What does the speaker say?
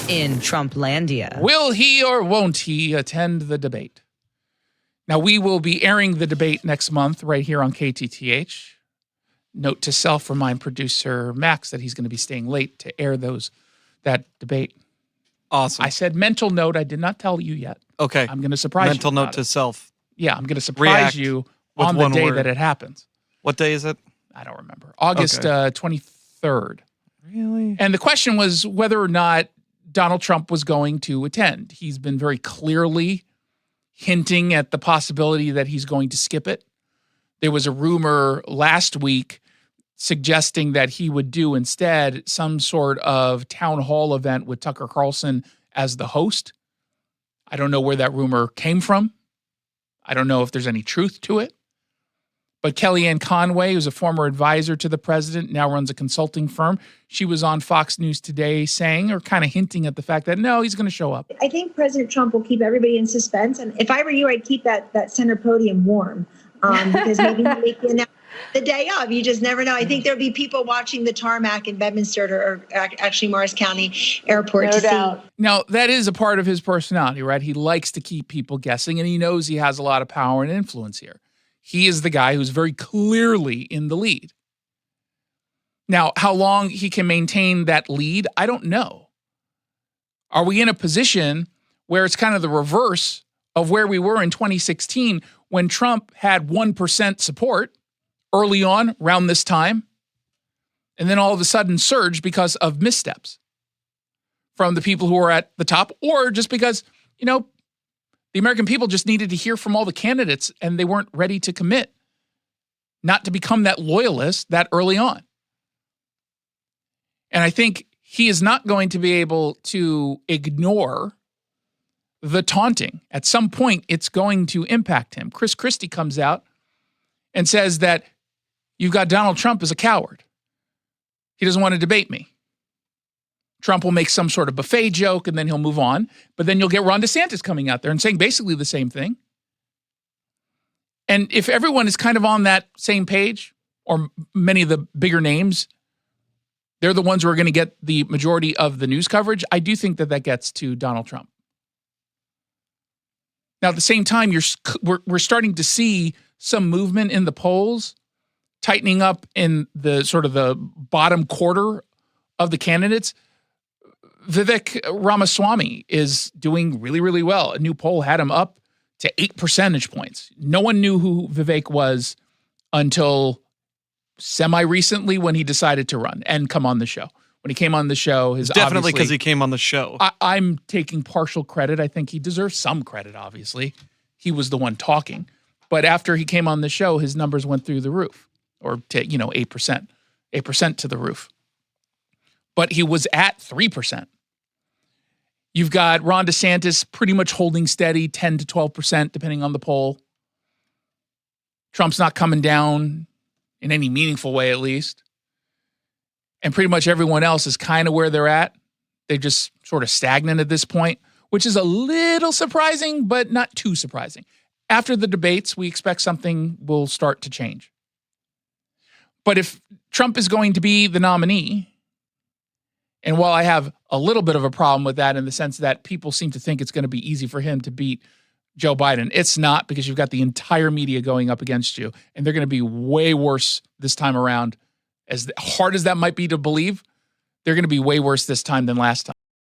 in Trumplandia. Will he or won't he attend the debate? Now, we will be airing the debate next month right here on KTTH. Note to self, remind producer Max that he's going to be staying late to air that debate. Awesome. I said mental note. I did not tell you yet. Okay. I'm going to surprise mental you. Mental note to self. Yeah, I'm going to surprise you on the day that it happens. What day is it? I don't remember. August 23rd. Really? And the question was whether or not Donald Trump was going to attend. He's been very clearly hinting at the possibility that he's going to skip it. There was a rumor last week suggesting that he would do instead some sort of town hall event with Tucker Carlson as the host. I don't know where that rumor came from. I don't know if there's any truth to it. But Kellyanne Conway, who's a former advisor to the president, now runs a consulting firm. She was on Fox News today saying, or kind of hinting at the fact that, no, he's going to show up. I think President Trump will keep everybody in suspense. And if I were you, I'd keep that center podium warm because maybe he'll make the announcement the day of. You just never know. I think there'll be people watching the tarmac in Bedminster or actually Morris County Airport to see. Now, that is a part of his personality, right? He likes to keep people guessing, and he knows he has a lot of power and influence here. He is the guy who's very clearly in the lead. Now, how long he can maintain that lead, I don't know. Are we in a position where it's kind of the reverse of where we were in 2016 when Trump had 1% support early on around this time, and then all of a sudden surged because of missteps from the people who are at the top, or just because, the American people just needed to hear from all the candidates and they weren't ready to commit, not to become that loyalist that early on. And I think he is not going to be able to ignore the taunting. At some point, it's going to impact him. Chris Christie comes out and says that you've got Donald Trump as a coward. He doesn't want to debate me. Trump will make some sort of buffet joke and then he'll move on. But then you'll get Ron DeSantis coming out there and saying basically the same thing. And if everyone is kind of on that same page, or many of the bigger names, they're the ones who are going to get the majority of the news coverage, I do think that gets to Donald Trump. Now, at the same time, we're starting to see some movement in the polls, tightening up in the sort of the bottom quarter of the candidates. Vivek Ramaswamy is doing really, really well. A new poll had him up to 8 percentage points. No one knew who Vivek was until semi-recently when he decided to run and come on the show. When he came on the show, definitely because he came on the show. I'm taking partial credit. I think he deserves some credit, obviously. He was the one talking. But after he came on the show, his numbers went through the roof, or to, 8% to the roof. But he was at 3%. You've got Ron DeSantis pretty much holding steady, 10 to 12%, depending on the poll. Trump's not coming down in any meaningful way, at least. And pretty much everyone else is kind of where they're at. They're just sort of stagnant at this point, which is a little surprising, but not too surprising. After the debates, we expect something will start to change. But if Trump is going to be the nominee, and while I have a little bit of a problem with that in the sense that people seem to think it's going to be easy for him to beat Joe Biden, it's not, because you've got the entire media going up against you, and they're going to be way worse this time around. As hard as that might be to believe, they're going to be way worse this time than last time.